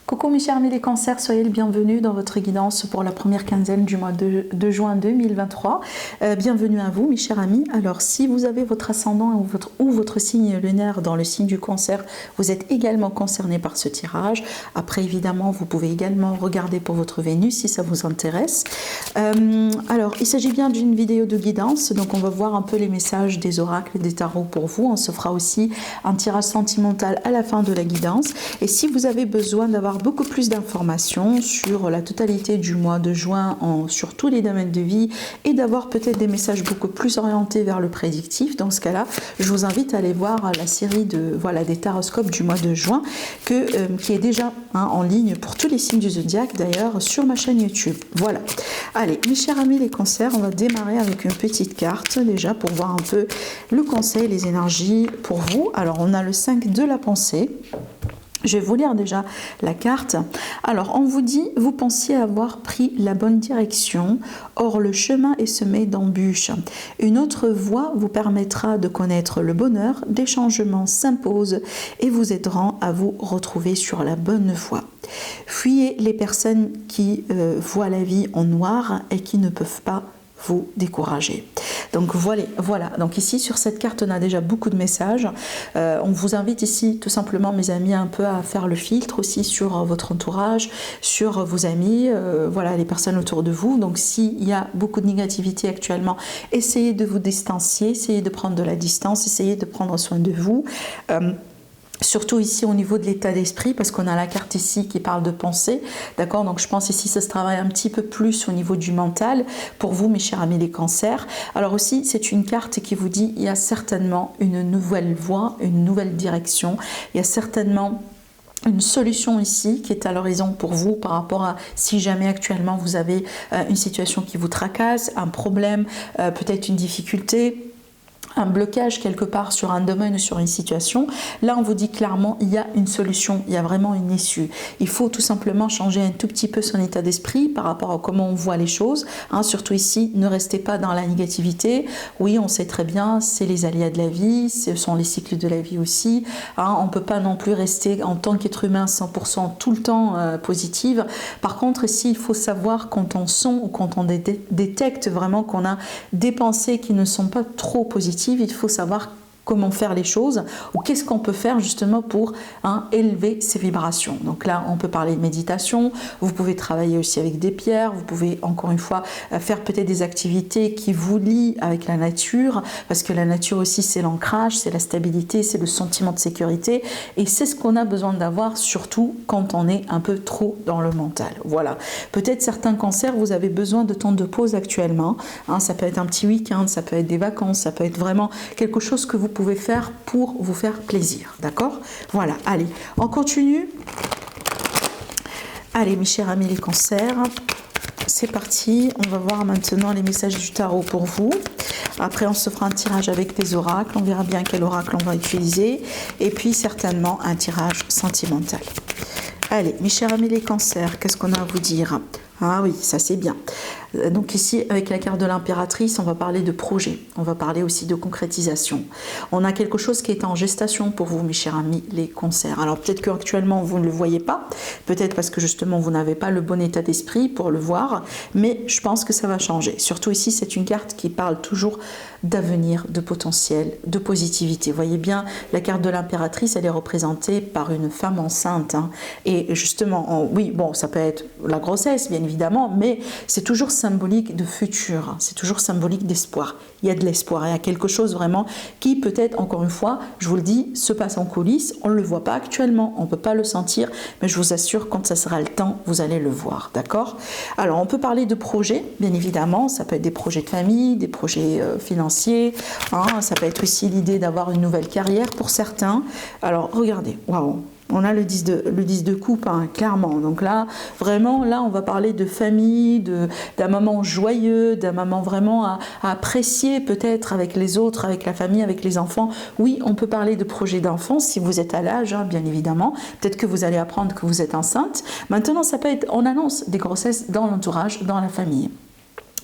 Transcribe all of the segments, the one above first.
Coucou mes chers amis les cancers, soyez le bienvenu dans votre guidance pour la première quinzaine du mois de juin 2023. Bienvenue à vous mes chers amis. Alors si vous avez votre ascendant ou votre signe lunaire dans le signe du cancer, vous êtes également concerné par ce tirage. Après évidemment vous pouvez également regarder pour votre Vénus si ça vous intéresse. Alors il s'agit bien d'une vidéo de guidance, donc on va voir un peu les messages des oracles et des tarots pour vous. On se fera aussi un tirage sentimental à la fin de la guidance. Et si vous avez besoin d'avoir beaucoup plus d'informations sur la totalité du mois de juin sur tous les domaines de vie et d'avoir peut-être des messages beaucoup plus orientés vers le prédictif, dans ce cas-là, je vous invite à aller voir la série des taroscopes du mois de juin qui est déjà en ligne pour tous les signes du zodiaque d'ailleurs sur ma chaîne YouTube. Voilà. Allez, mes chers amis les cancers, on va démarrer avec une petite carte déjà pour voir un peu le conseil, les énergies pour vous. Alors on a le 5 de la pensée. Je vais vous lire déjà la carte. Alors, on vous dit, vous pensiez avoir pris la bonne direction, or le chemin est semé d'embûches. Une autre voie vous permettra de connaître le bonheur, des changements s'imposent et vous aideront à vous retrouver sur la bonne voie. Fuyez les personnes qui voient la vie en noir et qui ne peuvent pas vous décourager. Donc voilà, donc ici sur cette carte on a déjà beaucoup de messages. On vous invite ici tout simplement mes amis un peu à faire le filtre aussi sur votre entourage, sur vos amis, voilà les personnes autour de vous. Donc s'il y a beaucoup de négativité actuellement, essayez de vous distancier, essayez de prendre de la distance, essayez de prendre soin de vous. Surtout ici au niveau de l'état d'esprit, parce qu'on a la carte ici qui parle de pensée, d'accord? Donc je pense ici ça se travaille un petit peu plus au niveau du mental pour vous mes chers amis les cancers. Alors aussi c'est une carte qui vous dit il y a certainement une nouvelle voie, une nouvelle direction, il y a certainement une solution ici qui est à l'horizon pour vous par rapport à si jamais actuellement vous avez une situation qui vous tracasse, un problème, peut-être une difficulté, un blocage quelque part sur un domaine ou sur une situation. Là on vous dit clairement il y a une solution, il y a vraiment une issue. Il faut tout simplement changer un tout petit peu son état d'esprit par rapport à comment on voit les choses, surtout ici ne restez pas dans la négativité. Oui on sait très bien c'est les aléas de la vie, ce sont les cycles de la vie aussi, on ne peut pas non plus rester en tant qu'être humain 100% tout le temps positive. Par contre ici il faut savoir quand on sent ou quand on détecte vraiment qu'on a des pensées qui ne sont pas trop positives, il faut savoir comment faire les choses ou qu'est-ce qu'on peut faire justement pour élever ses vibrations. Donc là on peut parler de méditation, vous pouvez travailler aussi avec des pierres, vous pouvez encore une fois faire peut-être des activités qui vous lient avec la nature, parce que la nature aussi c'est l'ancrage, c'est la stabilité, c'est le sentiment de sécurité et c'est ce qu'on a besoin d'avoir surtout quand on est un peu trop dans le mental. Voilà, peut-être certains cancers vous avez besoin de temps de pause actuellement, ça peut être un petit week-end, ça peut être des vacances, ça peut être vraiment quelque chose que vous pouvez faire pour vous faire plaisir, d'accord? Voilà, allez, on continue. Allez mes chers amis les cancers, c'est parti, on va voir maintenant les messages du tarot pour vous. Après on se fera un tirage avec des oracles, on verra bien quel oracle on va utiliser et puis certainement un tirage sentimental. Allez mes chers amis les cancers, qu'est-ce qu'on a à vous dire? Ah oui, ça c'est bien. Donc ici, avec la carte de l'impératrice, on va parler de projet, on va parler aussi de concrétisation. On a quelque chose qui est en gestation pour vous, mes chers amis, les cancers. Alors peut-être qu'actuellement, vous ne le voyez pas, peut-être parce que justement, vous n'avez pas le bon état d'esprit pour le voir, mais je pense que ça va changer. Surtout ici, c'est une carte qui parle toujours d'avenir, de potentiel, de positivité. Vous voyez bien, la carte de l'impératrice, elle est représentée par une femme enceinte. Et justement, oui, bon, ça peut être la grossesse, bien évidemment, mais c'est toujours symbolique de futur, c'est toujours symbolique d'espoir. Il y a de l'espoir, il y a quelque chose vraiment qui peut-être, encore une fois, je vous le dis, se passe en coulisses, on ne le voit pas actuellement, on ne peut pas le sentir, mais je vous assure, quand ça sera le temps, vous allez le voir, d'accord? Alors, on peut parler de projets, bien évidemment, ça peut être des projets de famille, des projets financiers, ça peut être aussi l'idée d'avoir une nouvelle carrière pour certains. Alors, regardez, waouh! On a le 10 de coupe, clairement. Donc là, vraiment, là, on va parler de famille, d'un moment joyeux, d'un moment vraiment à apprécier peut-être avec les autres, avec la famille, avec les enfants. Oui, on peut parler de projet d'enfance si vous êtes à l'âge, bien évidemment. Peut-être que vous allez apprendre que vous êtes enceinte. Maintenant, ça peut être, on annonce des grossesses dans l'entourage, dans la famille.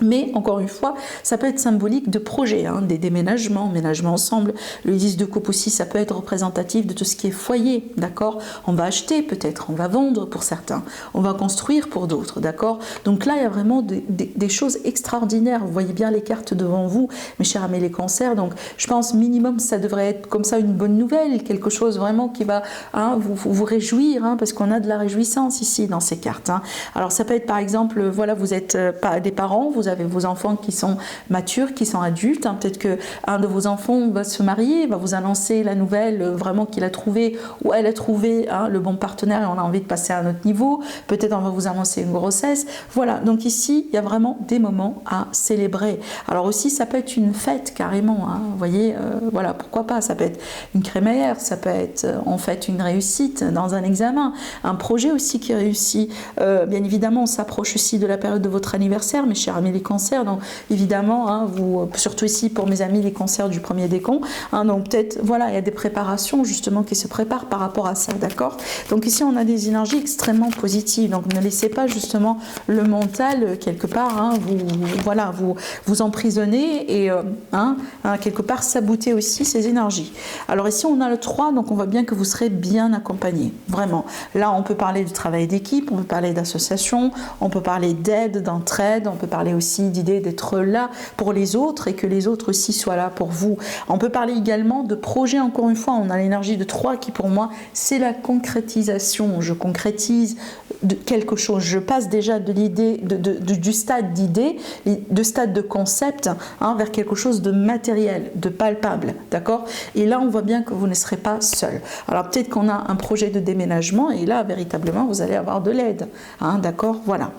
Mais encore une fois, ça peut être symbolique de projets, hein, des déménagements, ménagements ensemble. Le 10 de coupe aussi, ça peut être représentatif de tout ce qui est foyer, d'accord? On va acheter peut-être, on va vendre pour certains, on va construire pour d'autres, d'accord? Donc là, il y a vraiment des choses extraordinaires. Vous voyez bien les cartes devant vous, mes chers amis les cancers. Donc je pense minimum, ça devrait être comme ça une bonne nouvelle, quelque chose vraiment qui va hein, vous réjouir, hein, parce qu'on a de la réjouissance ici dans ces cartes. Hein. Alors ça peut être par exemple, voilà, vous êtes des parents, vous avez vos enfants qui sont matures, qui sont adultes. Hein. Peut-être qu'un de vos enfants va se marier, va vous annoncer la nouvelle vraiment qu'il a trouvé ou elle a trouvé hein, le bon partenaire et on a envie de passer à un autre niveau. Peut-être on va vous annoncer une grossesse. Voilà, donc ici, il y a vraiment des moments à célébrer. Alors aussi, ça peut être une fête carrément. Hein. Vous voyez, voilà, pourquoi pas. Ça peut être une crémaillère, ça peut être en fait une réussite dans un examen, un projet aussi qui réussit. Bien évidemment, on s'approche aussi de la période de votre anniversaire, mes chers amis les cancers, donc évidemment, hein, vous, surtout ici pour mes amis les cancers du premier décompte, hein, donc peut-être, voilà, il y a des préparations justement qui se préparent par rapport à ça, d'accord? Donc ici, on a des énergies extrêmement positives, donc ne laissez pas justement le mental quelque part, hein, vous emprisonner et quelque part saboter aussi ces énergies. Alors ici, on a le 3, donc on voit bien que vous serez bien accompagné, vraiment. Là, on peut parler du travail d'équipe, on peut parler d'association, on peut parler d'aide, d'entraide, on peut parler aussi d'idée d'être là pour les autres et que les autres aussi soient là pour vous. On peut parler également de projet, encore une fois, on a l'énergie de 3 qui pour moi c'est la concrétisation. Je concrétise de quelque chose, je passe déjà de l'idée, du stade d'idée, de stade de concept hein, vers quelque chose de matériel, de palpable, d'accord? Et là on voit bien que vous ne serez pas seul. Alors peut-être qu'on a un projet de déménagement et là véritablement vous allez avoir de l'aide, hein, d'accord? Voilà.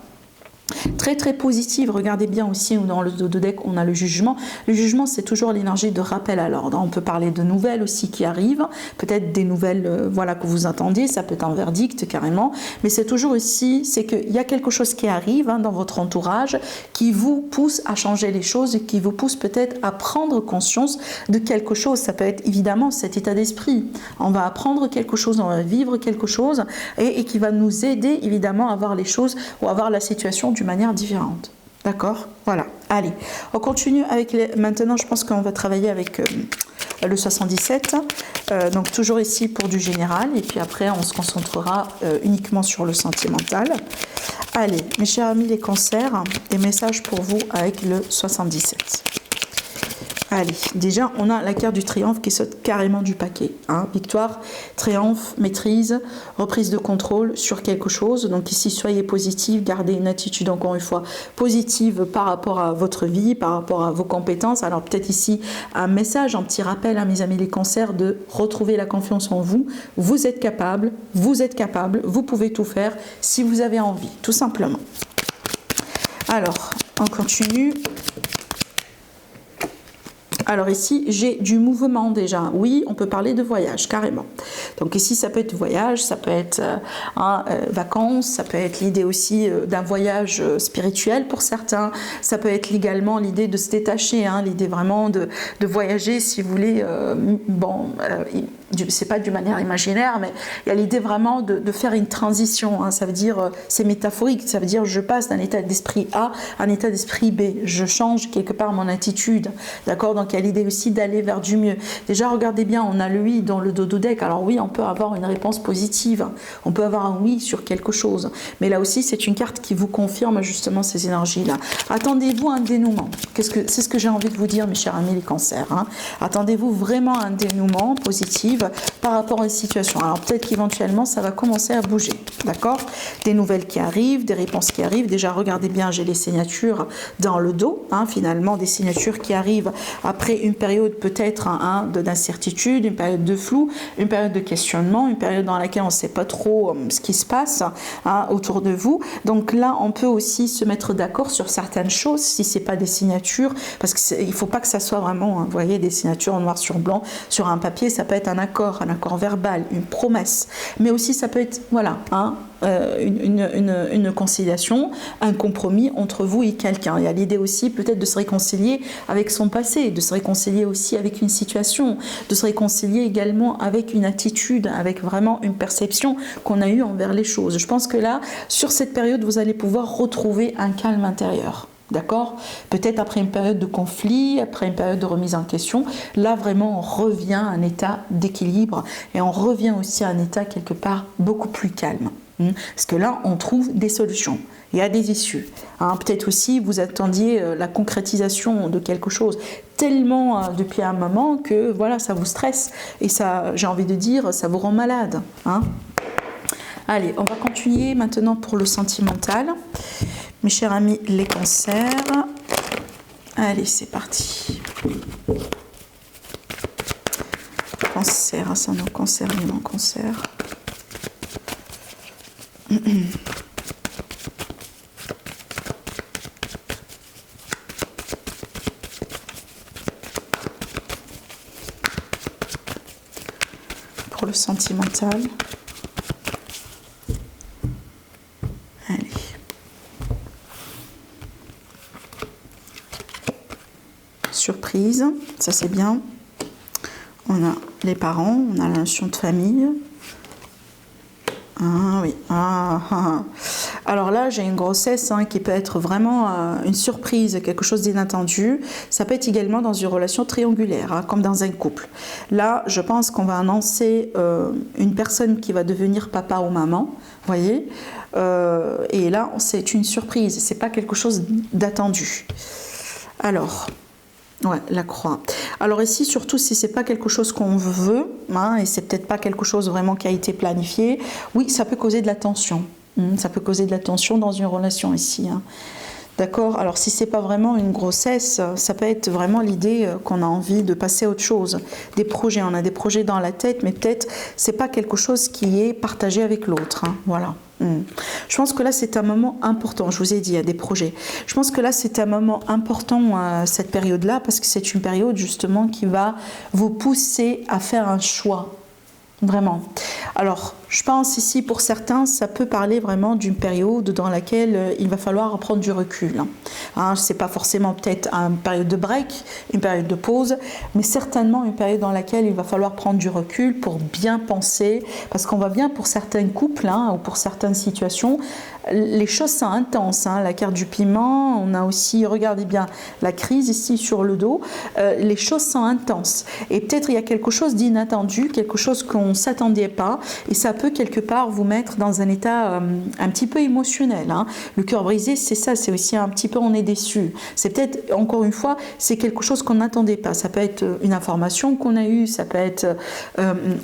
Très très positive, regardez bien aussi dans le dos de deck on a le jugement. Le jugement c'est toujours l'énergie de rappel à l'ordre. On peut parler de nouvelles aussi qui arrivent, peut-être des nouvelles voilà, que vous attendiez, ça peut être un verdict carrément, mais c'est toujours aussi, c'est qu'il y a quelque chose qui arrive hein, dans votre entourage qui vous pousse à changer les choses, qui vous pousse peut-être à prendre conscience de quelque chose. Ça peut être évidemment cet état d'esprit. On va apprendre quelque chose, on va vivre quelque chose et qui va nous aider évidemment à voir les choses ou à voir la situation d'une manière différente. D'accord? Voilà. Allez, on continue avec les... Maintenant, je pense qu'on va travailler avec le 77. Donc, toujours ici pour du général. Et puis après, on se concentrera uniquement sur le sentimental. Allez, mes chers amis les cancers, des messages pour vous avec le 77. Allez, déjà, on a la carte du triomphe qui saute carrément du paquet. Hein. Victoire, triomphe, maîtrise, reprise de contrôle sur quelque chose. Donc ici, soyez positif, gardez une attitude, encore une fois, positive par rapport à votre vie, par rapport à vos compétences. Alors peut-être ici, un message, un petit rappel à mes amis les cancers de retrouver la confiance en vous. Vous êtes capable, vous pouvez tout faire si vous avez envie, tout simplement. Alors, on continue. Alors ici, j'ai du mouvement déjà. Oui, on peut parler de voyage, carrément. Donc ici, ça peut être voyage, ça peut être vacances, ça peut être l'idée aussi d'un voyage spirituel pour certains. Ça peut être également l'idée de se détacher, hein, l'idée vraiment de voyager, si vous voulez. C'est pas d'une manière imaginaire, mais il y a l'idée vraiment de faire une transition. Hein, ça veut dire, c'est métaphorique, ça veut dire je passe d'un état d'esprit A à un état d'esprit B. Je change quelque part mon attitude. D'accord? Donc il y a l'idée aussi d'aller vers du mieux. Déjà, regardez bien, on a le oui dans le dodo deck. Alors oui, on peut avoir une réponse positive. On peut avoir un oui sur quelque chose. Mais là aussi, c'est une carte qui vous confirme justement ces énergies-là. Attendez-vous à un dénouement. C'est ce que j'ai envie de vous dire, mes chers amis les cancers. Hein. Attendez-vous vraiment à un dénouement positif par rapport à une situation. Alors peut-être qu'éventuellement ça va commencer à bouger, d'accord? Des nouvelles qui arrivent, des réponses qui arrivent. Déjà regardez bien, j'ai les signatures dans le dos, hein, finalement des signatures qui arrivent après une période peut-être d'incertitude, une période de flou, une période de questionnement, une période dans laquelle on ne sait pas trop ce qui se passe hein, autour de vous. Donc là on peut aussi se mettre d'accord sur certaines choses si c'est pas des signatures, parce qu'il ne faut pas que ça soit vraiment, hein, vous voyez, des signatures en noir sur blanc sur un papier. Ça peut être un accord verbal, une promesse, mais aussi ça peut être voilà, hein, une conciliation, un compromis entre vous et quelqu'un. Il y a l'idée aussi peut-être de se réconcilier avec son passé, de se réconcilier aussi avec une situation, de se réconcilier également avec une attitude, avec vraiment une perception qu'on a eue envers les choses. Je pense que là, sur cette période, vous allez pouvoir retrouver un calme intérieur. D'accord? Peut-être après une période de conflit, après une période de remise en question, là vraiment on revient à un état d'équilibre et on revient aussi à un état quelque part beaucoup plus calme. Parce que là on trouve des solutions, il y a des issues. Peut-être aussi vous attendiez la concrétisation de quelque chose tellement depuis un moment que voilà, ça vous stresse et ça, j'ai envie de dire, ça vous rend malade. Allez, on va continuer maintenant pour le sentimental. Mes chers amis, les cancers. Allez, c'est parti. Cancer, ascendant cancer, non cancer. Pour le sentimental. Allez. Surprise, ça c'est bien. On a les parents, on a la notion de famille. Ah oui. Alors là, j'ai une grossesse qui peut être vraiment une surprise, quelque chose d'inattendu. Ça peut être également dans une relation triangulaire, comme dans un couple. Là, je pense qu'on va annoncer une personne qui va devenir papa ou maman, vous voyez. Et là, c'est une surprise, c'est pas quelque chose d'attendu. Alors, ouais, la croix. Alors ici, surtout si c'est pas quelque chose qu'on veut, et c'est peut-être pas quelque chose vraiment qui a été planifié, oui, ça peut causer de la tension. Ça peut causer de la tension dans une relation ici. D'accord? Alors si c'est pas vraiment une grossesse, ça peut être vraiment l'idée qu'on a envie de passer à autre chose. Des projets, on a des projets dans la tête, mais peut-être c'est pas quelque chose qui est partagé avec l'autre. Voilà. Je pense que là c'est un moment important, je vous ai dit, il y a des projets. Je pense que là c'est un moment important, cette période-là, parce que c'est une période justement qui va vous pousser à faire un choix. Vraiment. Alors, je pense ici, pour certains, ça peut parler vraiment d'une période dans laquelle il va falloir prendre du recul. C'est pas forcément peut-être une période de break, une période de pause, mais certainement une période dans laquelle il va falloir prendre du recul pour bien penser, parce qu'on voit bien pour certains couples ou pour certaines situations, les choses sont intenses. La carte du piment, on a aussi, regardez bien, la crise ici sur le dos, les choses sont intenses. Et peut-être il y a quelque chose d'inattendu, quelque chose qu'on ne s'attendait pas, et ça peut quelque part vous mettre dans un état un petit peu émotionnel. Le cœur brisé, c'est ça, c'est aussi un petit peu on est déçu. C'est peut-être, encore une fois, c'est quelque chose qu'on n'attendait pas. Ça peut être une information qu'on a eue, ça peut être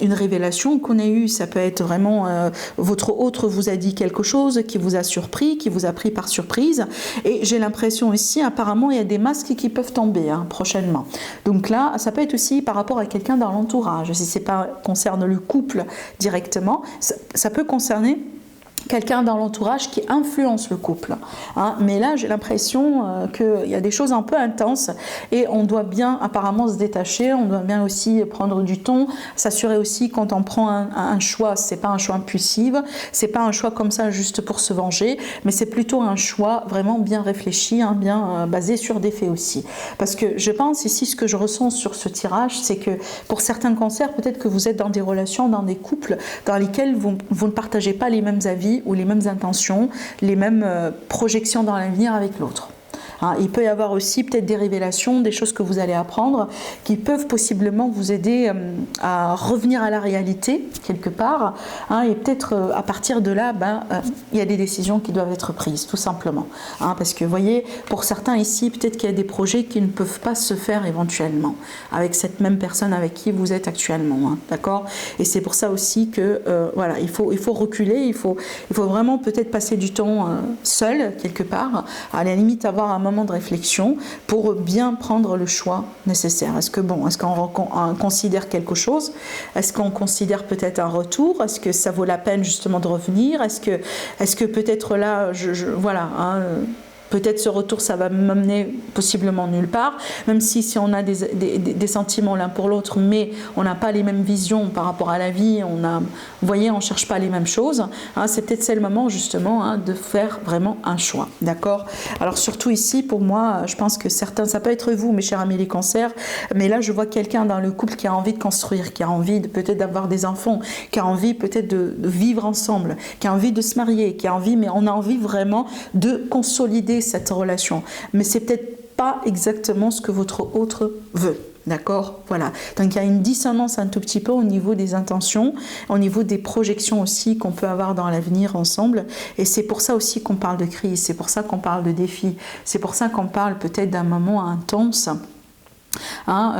une révélation qu'on a eue, ça peut être vraiment votre autre vous a dit quelque chose qui vous a surpris, qui vous a pris par surprise. Et j'ai l'impression ici, apparemment, il y a des masques qui peuvent tomber prochainement. Donc là, ça peut être aussi par rapport à quelqu'un dans l'entourage. Si c'est pas concerne le couple directement, ça peut concerner quelqu'un dans l'entourage qui influence le couple. Mais là, j'ai l'impression qu'il y a des choses un peu intenses et on doit bien apparemment se détacher, on doit bien aussi prendre du temps, s'assurer aussi quand on prend un choix, c'est pas un choix impulsif, c'est pas un choix comme ça juste pour se venger, mais c'est plutôt un choix vraiment bien réfléchi, bien basé sur des faits aussi. Parce que je pense ici, ce que je ressens sur ce tirage, c'est que pour certains cancers, peut-être que vous êtes dans des relations, dans des couples dans lesquels vous ne partagez pas les mêmes avis ou les mêmes intentions, les mêmes projections dans l'avenir avec l'autre. Il peut y avoir aussi peut-être des révélations, des choses que vous allez apprendre qui peuvent possiblement vous aider à revenir à la réalité quelque part, et peut-être à partir de là, il y a des décisions qui doivent être prises tout simplement, parce que vous voyez, pour certains ici, peut-être qu'il y a des projets qui ne peuvent pas se faire éventuellement avec cette même personne avec qui vous êtes actuellement, d'accord? Et c'est pour ça aussi que voilà, il faut reculer, il faut vraiment peut-être passer du temps seul quelque part, à la limite avoir un moment de réflexion pour bien prendre le choix nécessaire. Est-ce qu'on considère quelque chose? Est-ce qu'on considère peut-être un retour? Est-ce que ça vaut la peine justement de revenir? Est-ce que peut-être là, voilà, peut-être ce retour, ça va m'amener possiblement nulle part, même si on a des sentiments l'un pour l'autre, mais on n'a pas les mêmes visions par rapport à la vie, vous voyez, on ne cherche pas les mêmes choses, c'est peut-être c'est le moment justement de faire vraiment un choix, d'accord? Alors surtout ici, pour moi, je pense que certains, ça peut être vous, mes chers amis les cancers, mais là je vois quelqu'un dans le couple qui a envie de construire, qui a envie peut-être d'avoir des enfants, qui a envie peut-être de vivre ensemble, qui a envie de se marier, qui a envie, mais on a envie vraiment de consolider sauver cette relation. Mais c'est peut-être pas exactement ce que votre autre veut. D'accord? Voilà. Donc il y a une dissonance un tout petit peu au niveau des intentions, au niveau des projections aussi qu'on peut avoir dans l'avenir ensemble. Et c'est pour ça aussi qu'on parle de crise, c'est pour ça qu'on parle de défi, c'est pour ça qu'on parle peut-être d'un moment intense.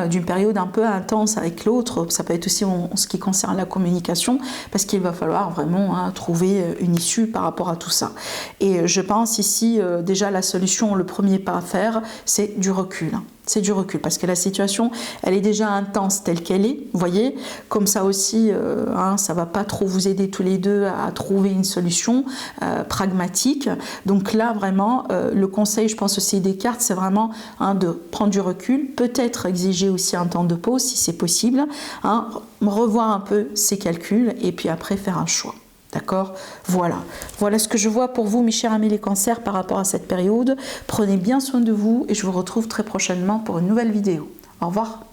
D'une période un peu intense avec l'autre, ça peut être aussi en ce qui concerne la communication, parce qu'il va falloir vraiment trouver une issue par rapport à tout ça. Et je pense ici, déjà la solution, le premier pas à faire, c'est du recul. C'est du recul, parce que la situation, elle est déjà intense telle qu'elle est, vous voyez, comme ça aussi, ça va pas trop vous aider tous les deux à trouver une solution pragmatique. Donc là, vraiment, le conseil, je pense aussi des cartes, c'est vraiment de prendre du recul, peut-être exiger aussi un temps de pause si c'est possible, revoir un peu ses calculs et puis après faire un choix. D'accord? Voilà. Voilà ce que je vois pour vous, mes chers amis les cancers, par rapport à cette période. Prenez bien soin de vous et je vous retrouve très prochainement pour une nouvelle vidéo. Au revoir.